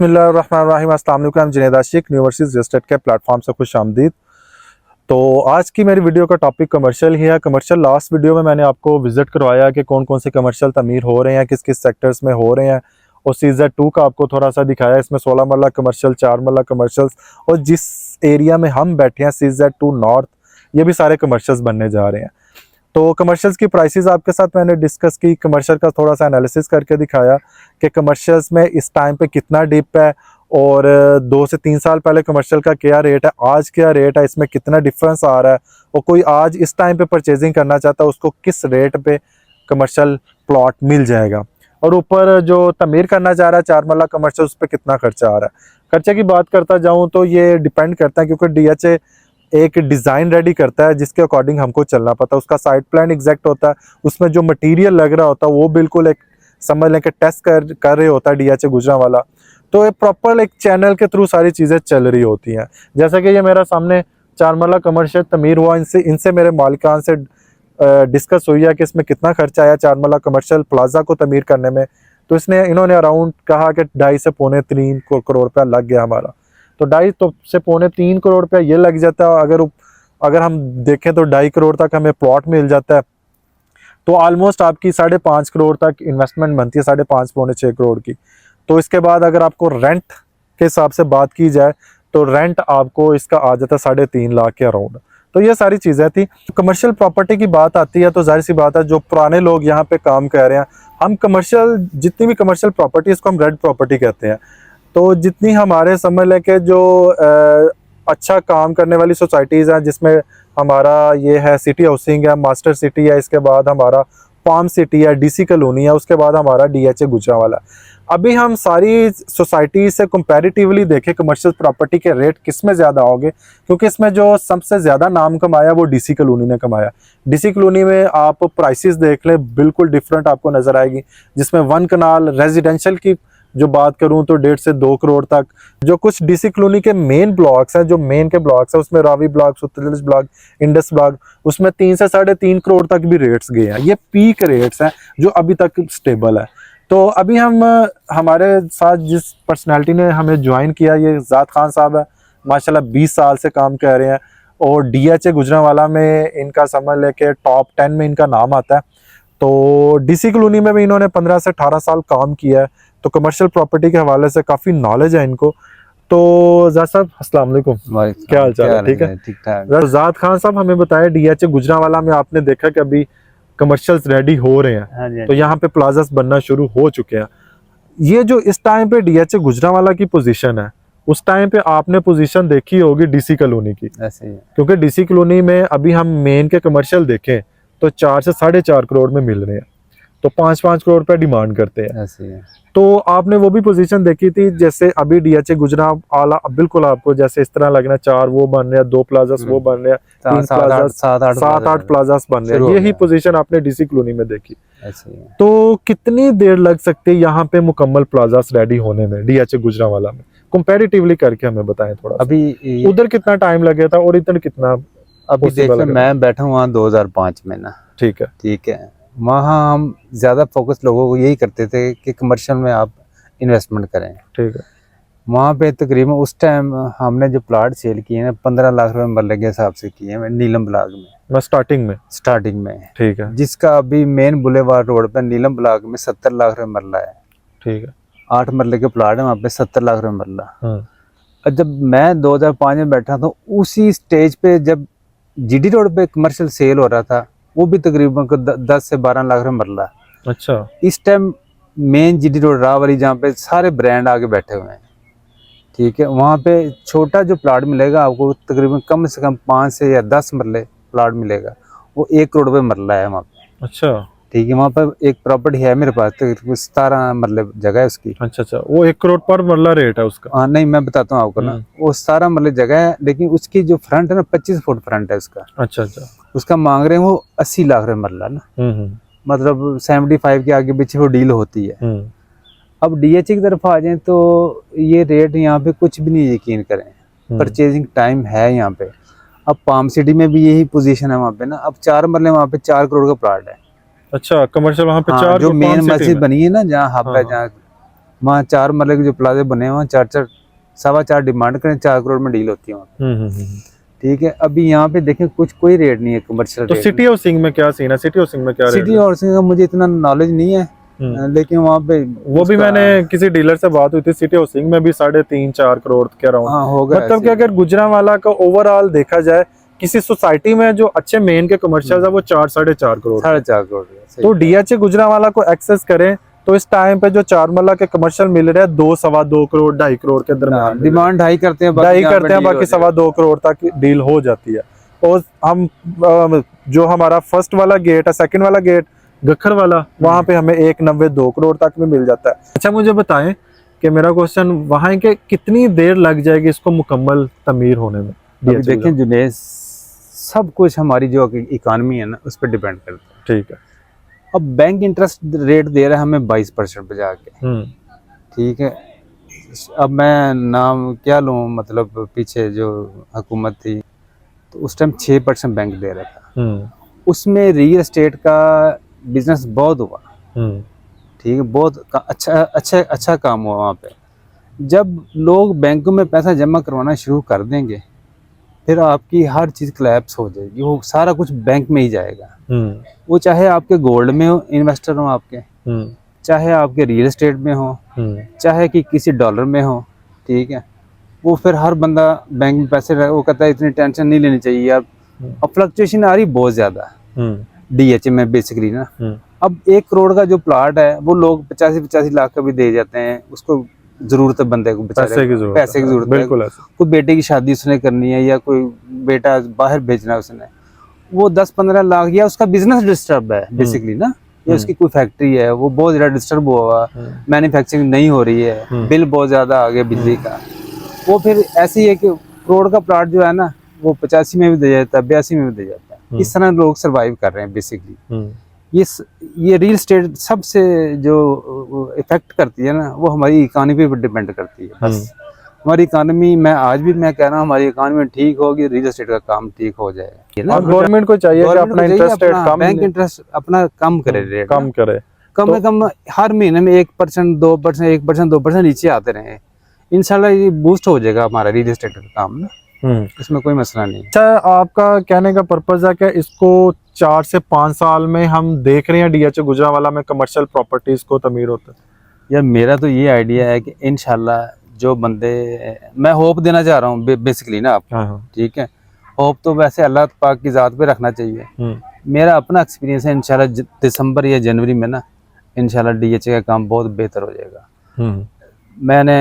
बिस्मिल्लाहिर्रहमानिर्रहीम। अस्सलाम वालेकुम। जुनैद आशिक यूनिवर्सिटीज़ रियल एस्टेट के प्लेटफॉर्म से खुश आमदीद। तो आज की मेरी वीडियो का टॉपिक कमर्शियल ही है। कमर्शियल लास्ट वीडियो में मैंने आपको विज़िट करवाया कि कौन कौन से कमर्शियल तमीर हो रहे हैं, किस किस सेक्टर्स में हो रहे हैं, और सीज़न 2 का आपको थोड़ा सा दिखाया। इसमें 16 मरला कमर्शियल, 4 मरला कमर्शियल्स, और जिस एरिया में हम बैठे हैं सीज़न 2 नॉर्थ, ये भी सारे कमर्शियल्स बनने जा रहे हैं। तो कमर्शियल्स की प्राइसेस आपके साथ मैंने डिस्कस की, कमर्शियल का थोड़ा सा एनालिसिस करके दिखाया कि कमर्शियल्स में इस टाइम पे कितना डिप है, और 2 से 3 साल पहले कमर्शियल का क्या रेट है, आज क्या रेट है, इसमें कितना डिफरेंस आ रहा है, और कोई आज इस टाइम पे परचेजिंग करना चाहता है उसको किस रेट पे कमर्शियल प्लॉट मिल जाएगा, और ऊपर जो तमीर करना चाह रहा है 4 मरला कमर्शियल, उस पर कितना खर्चा आ रहा है। खर्चे की बात करता जाऊँ तो ये डिपेंड करता है, क्योंकि डीएचए एक डिज़ाइन रेडी करता है जिसके अकॉर्डिंग हमको चलना पड़ता है। उसका साइट प्लान एग्जैक्ट होता है, उसमें जो मटेरियल लग रहा होता है वो बिल्कुल एक समझ लें कि टेस्ट कर रहे होता है डीएचए गुजरांवाला। तो एक प्रॉपर एक चैनल के थ्रू सारी चीज़ें चल रही होती हैं। जैसा कि ये मेरा सामने 4 मरला कमर्शियल तमीर हुआ, इनसे मेरे मालिकान से डिस्कस हुई है कि इसमें कितना खर्चा आया 4 मरला कमर्शियल प्लाजा को तमीर करने में। तो इन्होंने अराउंड कहा कि 2.5 से पौने 3 करोड़ रुपया लग गया हमारा। तो 2.5 से पौने 3 करोड़ रुपया ये लग जाता है। अगर हम देखें तो 2.5 करोड़ तक हमें प्लॉट मिल जाता है, तो ऑलमोस्ट आपकी 5.5 करोड़ तक इन्वेस्टमेंट बनती है, 5.5 पौने 6 करोड़ की। तो इसके बाद अगर आपको रेंट के हिसाब से बात की जाए तो रेंट आपको इसका आ जाता है 3.5 लाख के अराउंड। तो ये सारी चीज़ें थी। कमर्शियल प्रॉपर्टी की बात आती है तो जाहिर सी बात है जो पुराने लोग यहाँ पे काम कर रहे हैं, हम कमर्शियल जितनी भी कमर्शियल प्रॉपर्टी, इसको हम रेड प्रॉपर्टी कहते हैं। तो जितनी हमारे समझ लें कि जो अच्छा काम करने वाली सोसाइटीज़ हैं, जिसमें हमारा ये है सिटी हाउसिंग है, मास्टर सिटी है, इसके बाद हमारा फार्म सिटी है, डीसी कॉलोनी है, उसके बाद हमारा डीएचए गुजरांवाला है। अभी हम सारी सोसाइटी से कंपैरेटिवली देखें कमर्शियल प्रॉपर्टी के रेट किस में ज़्यादा होंगे, क्योंकि इसमें जो सबसे ज़्यादा नाम कमाया वो डीसी कॉलोनी ने कमाया। डीसी कॉलोनी में आप प्राइसेस देख लें, बिल्कुल डिफरेंट आपको नज़र आएगी, जिसमें 1 कनाल रेजिडेंशियल की जो बात करूं तो 1.5 से 2 करोड़ तक। जो कुछ डीसी कॉलोनी के मेन ब्लॉक्स हैं, जो मेन के ब्लॉक्स हैं, उसमें Ravi block, Sutlej block, Indus block, उसमें 3 से 3.5 करोड़ तक भी रेट्स गए हैं। ये पीक रेट्स हैं जो अभी तक स्टेबल है। तो अभी हम हमारे साथ जिस पर्सनैलिटी ने हमें ज्वाइन किया, ये ज़ात खान साहब है, माशाल्लाह 20 साल से काम कर रहे हैं, और डीएचए गुजरांवाला में इनका समझ ले के टॉप 10 में इनका नाम आता है। तो डीसी कॉलोनी में भी इन्होंने 15 से 18 साल काम किया है, तो कमर्शियल प्रॉपर्टी के हवाले से काफ़ी नॉलेज है इनको। तो ज़ात साहब अस्सलाम वालेकुम, क्या हाल चाल है? ठीक है, ठीक ठाक। ज़ात खान साहब हमें बताया डीएचए गुजरांवाला में आपने देखा कि अभी कमर्शियल्स रेडी हो रहे हैं। हाँ जी, तो यहाँ पे प्लाजास बनना शुरू हो चुके हैं। ये जो इस टाइम पे डीएचए गुजरांवाला की पोजीशन है, उस टाइम पे आपने पोजीशन देखी होगी डीसी कॉलोनी की, ऐसे ही है। क्योंकि डीसी कॉलोनी में अभी हम मेन के कमर्शियल देखें तो 4 से 4.5 करोड़ में मिल रहे हैं, तो 5-5 करोड़ रुपया डिमांड करते हैं। ऐसे ही है। तो आपने वो भी पोजीशन देखी थी, जैसे अभी डीएचए गुजरांवाला बिल्कुल आपको जैसे इस तरह लगना, 4 वो बन रहे हैं, 2 प्लाजास वो बन रहे हैं, 3 प्लाजास, 7-8 प्लाजास बन रहे हैं। यही पोजीशन आपने डीसी कॉलोनी में देखी। ऐसे ही है। तो कितनी देर लग सकती है यहाँ पे मुकम्मल प्लाजास रेडी होने में डीएचए गुजरांवाला में, कंपैरेटिवली करके हमें बताएं थोड़ा। अभी उधर कितना टाइम लगे था और इधर कितना? अभी देख लो, मैं बैठा हूँ वहाँ 2005 में ना। ठीक है, ठीक है। वहाँ हम ज़्यादा फोकस लोगों को यही करते थे कि कमर्शियल में आप इन्वेस्टमेंट करें। ठीक है। वहाँ पे तकरीबन उस टाइम हमने जो प्लाट सेल किए हैं 15 लाख रुपए मरले के हिसाब से किए हैं नीलम ब्लॉक में, स्टार्टिंग में। ठीक है। जिसका अभी मेन बुलेवार रोड पे नीलम ब्लॉक में 70 लाख रुपए मरला है। ठीक है। 8 मरले के प्लाट है, वहाँ पे 70 लाख रुपए मरला। हाँ। और जब मैं 2005 में बैठा तो उसी स्टेज पे जब जीडी रोड पे कमर्शियल सेल हो रहा था, वो भी तकरीबन 10 से 12 लाख रुपए मरला। अच्छा। इस टाइम मेन जीडी रोड रावरी जहाँ पे सारे ब्रांड आके बैठे हुए हैं, ठीक है, वहाँ पे छोटा जो प्लाट मिलेगा आपको तकरीबन कम से कम 5 से या 10 मरले प्लाट मिलेगा, वो 1 करोड़ रुपए मरला है वहाँ पे। अच्छा। ठीक है। वहाँ पर एक प्रॉपर्टी है मेरे पास, तकरीबन 17 मरले जगह है उसकी। अच्छा, वो 1 करोड़ पर मरला रेट है उसका? हाँ नहीं, मैं बताता हूँ आपको ना, वो 17 मरले जगह है, लेकिन उसकी जो फ्रंट है ना 25 फुट फ्रंट है उसका। अच्छा। उसका मांग रहे हैं वो 80 लाख रुपए मरला ना। मतलब 75 के आगे पीछे वो डील होती है। अब डीएचए की तरफ आ जाए तो ये रेट यहाँ पे कुछ भी नहीं यकीन करें, परचेजिंग टाइम है यहाँ पे। अब पाम सिटी में भी यही पोजीशन है वहाँ पे ना। अब 4 मरले वहाँ पे 4 करोड़ का प्लाट है। अच्छा, कमर्शियल वहाँ पे हाँ, 4 जो मेन मस्जिद बनी है ना, जहाँ हब है, जहाँ वहाँ 4 मरले के जो प्लाजे बने हैं वहाँ 4-4 4.25 डिमांड करें 4 करोड़ में डील होती है वहाँ पे। ठीक है, अभी यहाँ पे देखें कुछ कोई रेट नहीं है कमर्शियल तो रेट। सिटी हाउसिंग में क्या सीन है? सिटी हाउसिंग में क्या रेट सिटी है? हाउसिंग का मुझे इतना नॉलेज नहीं है, लेकिन वहाँ पे वो भी मैंने किसी डीलर से बात हुई थी, सिटी हाउसिंग में भी 3.5-4 करोड़ के अराउंड। हाँ होगा मतलब कि अगर गुजरांवाला का ओवरऑल देखा जाए, किसी सोसाइटी में जो अच्छे मेन के कमर्शियल है वो 4-4.5 करोड़। 4.5 करोड़। तो डीएचए गुजरांवाला को एक्सेस करें तो इस टाइम पे जो 4 मरला के कमर्शियल मिल रहे हैं 2-2.25 करोड़ 2.5 करोड़ के दरमियान डिमांड हाई करते हैं, बाकी 2.25 करोड़ तक डील हो जाती है। और हम जो हमारा फर्स्ट वाला गेट है, सेकंड वाला गेट गखर वाला, वहां पे हमें 1.90-2 करोड़ तक भी मिल जाता है। अच्छा मुझे बताएं कि मेरा क्वेश्चन वहां है कि कितनी देर लग जाएगी इसको मुकम्मल तमीर होने में? अभी देखें जुनेद, सब कुछ हमारी जो इकानमी है ना उस पर डिपेंड करता है। ठीक है। अब बैंक इंटरेस्ट रेट दे रहा है हमें 22% पे जाके। ठीक है, अब मैं नाम क्या लूँ, मतलब पीछे जो हुकूमत थी तो उस टाइम 6% बैंक दे रहा था। उसमें रियल एस्टेट का बिजनेस बहुत हुआ। ठीक है, बहुत अच्छा काम हुआ वहाँ पे। जब लोग बैंकों में पैसा जमा करवाना शुरू कर देंगे फिर आपकी हर चीज़ कोलैप्स हो जाएगी, वो सारा कुछ बैंक में ही जाएगा। वो चाहे आपके गोल्ड में हो, इन्वेस्टर हो आपके, चाहे आपके रियल एस्टेट में हो, चाहे कि किसी डॉलर में हो। ठीक है, वो फिर हर बंदा बैंक में पैसे वो कहता है इतनी टेंशन नहीं लेनी चाहिए यार। अब फ्लक्चुएशन आ रही बहुत ज़्यादा डीएचए में बेसिकली ना। अब 1 करोड़ का जो प्लाट है वो लोग 85-85 लाख का भी दे जाते हैं, उसको जरूरत है बंदे को, पैसे की जरूरत बिल्कुल है। कोई बेटे की शादी उसने करनी है या कोई बेटा बाहर भेजना है उसने, वो 10-15 लाख, या उसका बिजनेस डिस्टर्ब है बेसिकली ना, या उसकी कोई फैक्ट्री है वो बहुत ज़्यादा डिस्टर्ब हुआ, मैन्युफैक्चरिंग नहीं हो रही है, बिल बहुत ज़्यादा आ गया बिजली का, वो फिर ऐसी है कि करोड़ का प्लाट जो है ना वो 85 में भी दे जाता है, 82 में भी दे जाता है। इस तरह लोग सर्वाइव कर रहे हैं बेसिकली। ये रियल एस्टेट सबसे जो इफेक्ट करती है ना वो हमारी इकानमी पर डिपेंड करती है। बस हमारी इकानमी, मैं आज भी मैं कह रहा हूँ हमारी इकानमी ठीक होगी, रियल एस्टेट का काम ठीक हो जाएगा। और गवर्नमेंट को चाहिए कि अपना इंटरेस्ट रेट कम, बैंक इंटरेस्ट अपना कम करे, रेट कम करे, कम से कम हर महीने में 1%, 2%, 1%, 2% नीचे आते रहे, इंशाल्लाह ये बूस्ट हो जाएगा हमारा रियल एस्टेट का काम ना। इसमें कोई मसला नहीं। अच्छा, आपका कहने का पर्पज है कि इसको 4 से 5 साल में हम देख रहे हैं डीएचए गुजरांवाला में कमर्शियल प्रॉपर्टीज को तमीर होता है? यार मेरा तो ये आइडिया है कि इंशाल्लाह जो बंदे, मैं होप देना चाह रहा हूँ बेसिकली ना आपको। ठीक है, होप तो वैसे अल्लाह पाक की ज़ात पे रखना चाहिए। मेरा अपना एक्सपीरियंस है, इंशाल्लाह दिसंबर या जनवरी में ना इंशाल्लाह डीएचए का काम बहुत बेहतर हो जाएगा। मैंने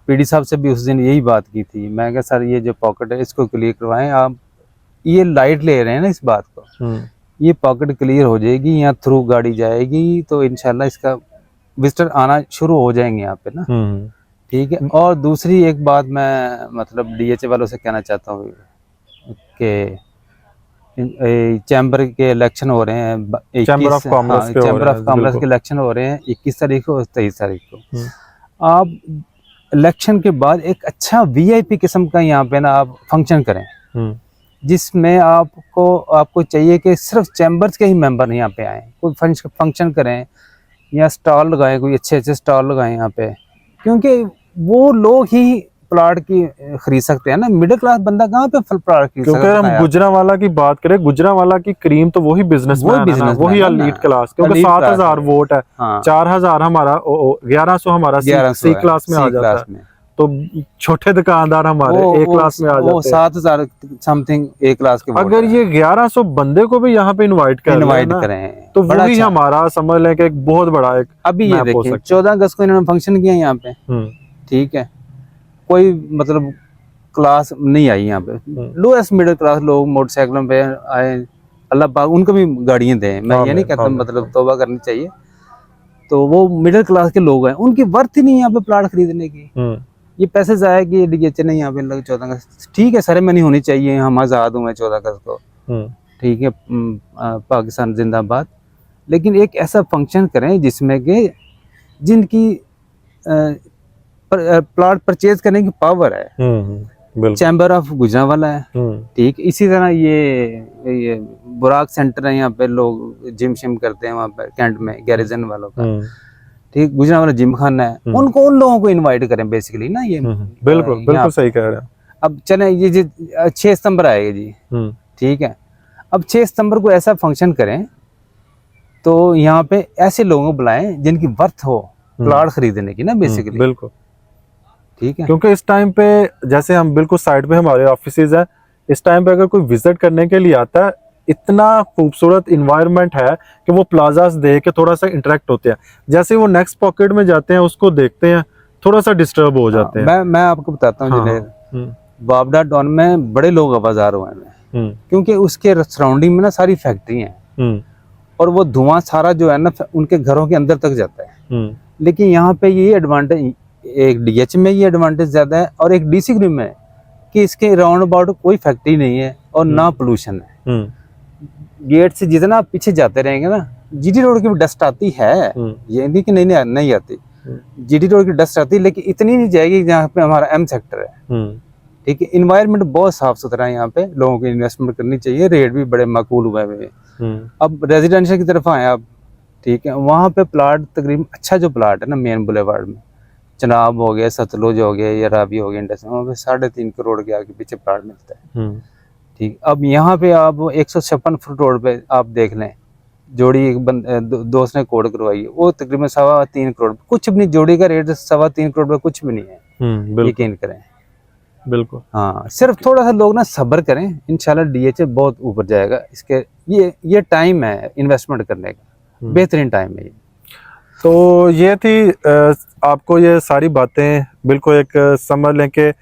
पीडी साहब से भी उस दिन यही बात की थी, मैं कहा सर ये जो पॉकेट है इसको क्लियर करवाएं आप, ये लाइट ले रहे हैं ना इस बात को, ये पॉकेट क्लियर हो जाएगी, यहाँ थ्रू गाड़ी जाएगी तो इंशाल्लाह इसका विजिटर आना शुरू हो जाएंगे यहाँ पे ना। ठीक है, और दूसरी एक बात मैं मतलब डीएचए वालों से कहना चाहता हूँ कि चैम्बर के इलेक्शन हो रहे हैं, चैम्बर ऑफ कॉमर्स के इलेक्शन हो रहे हैं 21 तारीख को और 23 तारीख को। आप इलेक्शन के बाद एक अच्छा वीआईपी किस्म का यहाँ पे ना आप फंक्शन करें, जिसमें आपको चाहिए कि सिर्फ चैम्बर्स के ही मेंबर यहाँ पे आए, कोई फंक्शन करें या स्टॉल लगाएं, कोई अच्छे स्टॉल लगाएं यहाँ पे, क्योंकि वो लोग ही प्लाट की खरीद सकते हैं ना, मिडिल क्लास बंदा कहाँ पे प्लाट खरीद सकता है? क्योंकि हम गुजरांवाला की बात करें, गुजरांवाला की क्रीम तो वही बिजनेसमैन है ना, वही एलीट क्लास, क्योंकि 7,000 वोट है, 4,000 हमारा 1100 हमारा सी क्लास में आ जाता है, तो छोटे दुकानदार हमारे ए क्लास में आ जाते हैं, 7,000 समथिंग ए क्लास के। अगर ये 1100 बंदे को भी यहाँ पे इनवाइट करें तो वही हमारा समझ लें कि एक बहुत बड़ा एक, अभी ये देखिए 14 अगस्त को इन्होंने फंक्शन किया यहाँ पे। ठीक है, कोई मतलब क्लास नहीं आई यहाँ पे, लोएस्ट मिडिल क्लास लोग मोटरसाइकिलों पे आए, अल्लाह पाक उनको भी गाड़ियाँ दें, मैं ये नहीं कहता, मतलब तौबा करनी चाहिए, तो वो मिडिल क्लास के लोग हैं, उनकी वर्थ ही नहीं यहाँ पे प्लाट खरीदने की, ये पैसे जाया कि डीएचए नहीं यहाँ पे 14 अगस्त। ठीक है, सेरेमनी होनी चाहिए, हम आज़ाद हुए 14 अगस्त को, ठीक है, पाकिस्तान जिंदाबाद, लेकिन एक ऐसा फंक्शन करें जिसमें कि जिनकी प्लाट परचेज करने की पावर है, चैम्बर ऑफ गुजरांवाला है। ठीक, इसी तरह ये बुराक सेंटर है, यहाँ पे लोग जिम शिम करते हैं वहाँ पे कैंट में, गैरिजन वालों का। ठीक, गुजरांवाला जिम खाना है, उनको उन लोगों को इनवाइट करें बेसिकली ना। ये बिल्कुल बिल्कुल सही कह रहे हैं। अब चले ये 6 सितंबर आएगा जी, ठीक है, अब 6 सितंबर को ऐसा फंक्शन करें तो यहाँ पे ऐसे लोगों को बुलाएं जिनकी वर्थ हो प्लाट खरीदने की ना बेसिकली। बिल्कुल, ठीक है, क्योंकि इस टाइम पे जैसे हम बिल्कुल साइड पे हमारे ऑफिसेज है, इस टाइम पे अगर कोई विजिट करने के लिए आता है, इतना खूबसूरत इन्वायरमेंट है कि वो प्लाजास देख के थोड़ा सा इंटरेक्ट होते हैं, जैसे वो नेक्स्ट पॉकेट में जाते हैं उसको देखते हैं थोड़ा सा डिस्टर्ब हो जाते हैं। मैं आपको बताता हूँ जिन्हें बाबडा टाउन में बड़े लोग आवाजार हुए हैं, क्योंकि उसके सराउंडिंग में ना सारी फैक्ट्री हैं और वो धुआं सारा जो है ना उनके घरों के अंदर तक जाता है। लेकिन यहाँ पे ये एडवांटेज, एक डीएच में ये एडवांटेज ज्यादा है और एक डीसी ग्रीन में कि इसके राउंड अबाउट कोई फैक्ट्री नहीं है और ना पोल्यूशन है। गेट से जितना आप पीछे जाते रहेंगे ना, जीटी रोड की भी डस्ट आती है, ये नहीं कि नहीं आती, जीटी रोड की डस्ट आती है, लेकिन इतनी नहीं जाएगी जहाँ पे हमारा एम सेक्टर है। ठीक है, इन्वायरमेंट बहुत साफ सुथरा है यहाँ पे, लोगों को इन्वेस्टमेंट करनी चाहिए, रेट भी बड़े माकूल हुए हैं। अब रेजिडेंशियल की तरफ आए आप, ठीक है, वहाँ पे प्लाट तकरीबन अच्छा जो प्लाट है ना मेन बुलेवार्ड में, चनाब हो गया, सतलुज हो गया या रावी हो गया, इंडस्ट्री, वहाँ पे 3.5 करोड़ के आगे पीछे प्लाट मिलता है। ठीक, अब यहाँ पे आप 156 फुट रोड पे आप देख लें, जोड़ी एक दोस्त ने कोड करवाई है, वो तकरीबन 3.25 करोड़, कुछ भी नहीं, जोड़ी का रेट 3.25 करोड़ पे कुछ भी नहीं है, यकीन करें। बिल्कुल, हाँ, सिर्फ थोड़ा सा लोग ना सब्र करें, इंशाल्लाह डीएचए बहुत ऊपर जाएगा। इसके ये टाइम है इन्वेस्टमेंट करने का, बेहतरीन टाइम है ये। तो ये थी आपको ये सारी बातें बिल्कुल एक समझ लें कि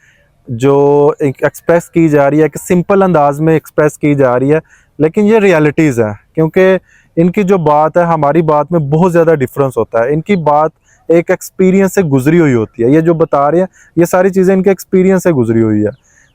जो एक एक्सप्रेस की जा रही है, कि सिंपल अंदाज में एक्सप्रेस की जा रही है, लेकिन ये रियलिटीज़ है, क्योंकि इनकी जो बात है हमारी बात में बहुत ज़्यादा डिफरेंस होता है। इनकी बात एक एक्सपीरियंस से गुजरी हुई होती है, ये जो बता रहे हैं ये सारी चीज़ें इनके एक्सपीरियंस से गुजरी हुई है।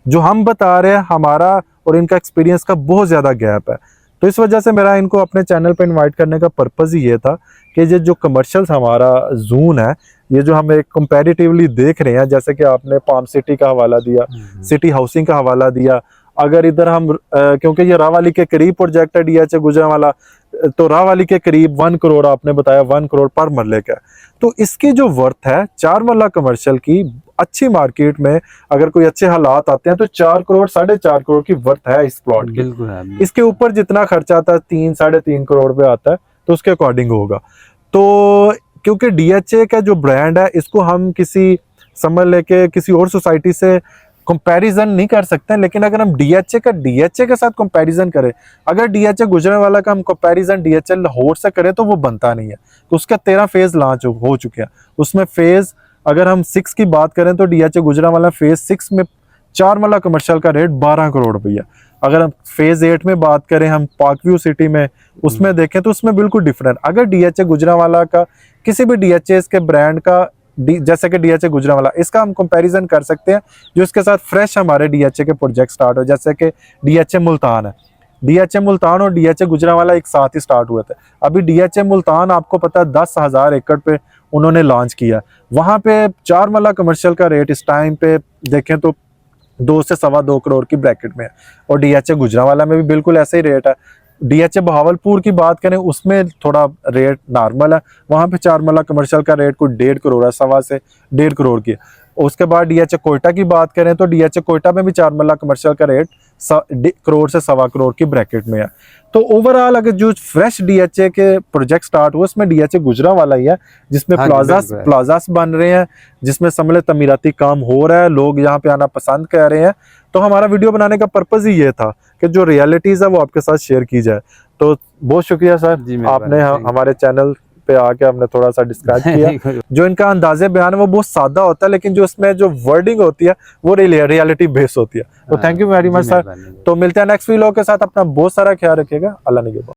जो हम बता रहे हैं, हमारा और इनका एक्सपीरियंस का बहुत ज़्यादा गैप है। तो इस वजह से मेरा इनको अपने चैनल पर इन्वाइट करने का पर्पज़ ही ये था कि ये जो कमर्शियल्स हमारा जोन है, ये जो हम एक कंपैरेटिवली देख रहे हैं, जैसे कि आपने पाम सिटी का हवाला दिया, सिटी हाउसिंग का हवाला दिया, अगर इधर हम क्योंकि ये राहवाली के करीब प्रोजेक्ट है डीएचए गुजरांवाला, तो राहवाली के करीब 1 करोड़ आपने बताया, 1 करोड़ पर मरले का, तो इसकी जो वर्थ है 4 मरला कमर्शियल की अच्छी मार्केट में अगर कोई अच्छे हालात आते हैं तो 4 करोड़ 4.5 करोड़ की वर्थ है इस प्लॉट की। बिल्कुल है। इसके ऊपर जितना खर्चा आता है 3-3.5 करोड़ पे आता है, तो उसके अकॉर्डिंग होगा। तो क्योंकि डीएचए का जो ब्रांड है, इसको हम किसी समझ लेके किसी और सोसाइटी से कंपैरिजन नहीं कर सकते हैं, लेकिन अगर हम डीएचए के साथ कंपैरिजन करें, अगर डीएचए गुजरांवाला का हम कंपैरिजन डीएचए लाहौर से करें तो वो बनता नहीं है। तो उसका 13 फेज लॉन्च हो चुके हैं, उसमें फेज अगर हम 6 की बात करें तो डीएचए गुजरांवाला फेज 6 में 4 मरला कमर्शियल का रेट 12 करोड़ रुपया। अगर हम फेज 8 में बात करें, हम पार्क व्यू सिटी में उसमें देखें तो उसमें बिल्कुल डिफरेंट। अगर डीएचए गुजरांवाला का किसी भी डीएचए के ब्रांड का जैसे कि डीएचए गुजरांवाला, इसका हम कंपैरिजन कर सकते हैं जो इसके साथ फ्रेश हमारे डीएचए के प्रोजेक्ट स्टार्ट हो, जैसे कि डीएचए मुल्तान है। डीएचए मुल्तान और डीएचए गुजरांवाला एक साथ ही स्टार्ट हुए थे। अभी डीएचए मुल्तान आपको पता है 10,000 एकड़ पे उन्होंने लॉन्च किया। वहां पे 4 मरला कमर्शियल का रेट इस टाइम पे देखें तो 2 से 2.25 करोड़ की ब्रैकेट में है, और डीएचए गुजरांवाला में भी बिल्कुल ऐसे ही रेट है। डीएचए बहावलपुर की बात करें, उसमें थोड़ा रेट नॉर्मल है, वहां पे 4 मरला कमर्शियल का रेट कोई 1.5 करोड़ है, 1.25 से 1.5 करोड़ की। उसके बाद डीएचए कोयटा की बात करें तो डीएचए कोयटा में भी 4 मरला कमर्शियल का रेट 1.5 करोड़ से 1.25 करोड़ की ब्रैकेट में है। तो ओवरऑल अगर जो फ्रेश डीएचए के प्रोजेक्ट स्टार्ट हुए उसमें डीएचए गुजरांवाला ही है, जिसमें प्लाजास बन रहे हैं, जिसमें समले तमीराती काम हो रहा है, लोग यहाँ पे आना पसंद कर रहे हैं। तो हमारा वीडियो बनाने का पर्पज ही ये था कि जो रियलिटीज है वो आपके साथ शेयर की जाए। तो बहुत शुक्रिया सर, आपने हमारे चैनल पे आके हमने थोड़ा सा डिस्क्राइब किया। जो इनका अंदाजे बयान है वो बहुत सादा होता है, लेकिन जो इसमें जो वर्डिंग होती है वो रियलिटी बेस होती है। तो thank you very much sir. तो मिलते हैं नेक्स्ट वीडियो के साथ, अपना बहुत सारा ख्याल रखिएगा। अल्लाह निगहबान।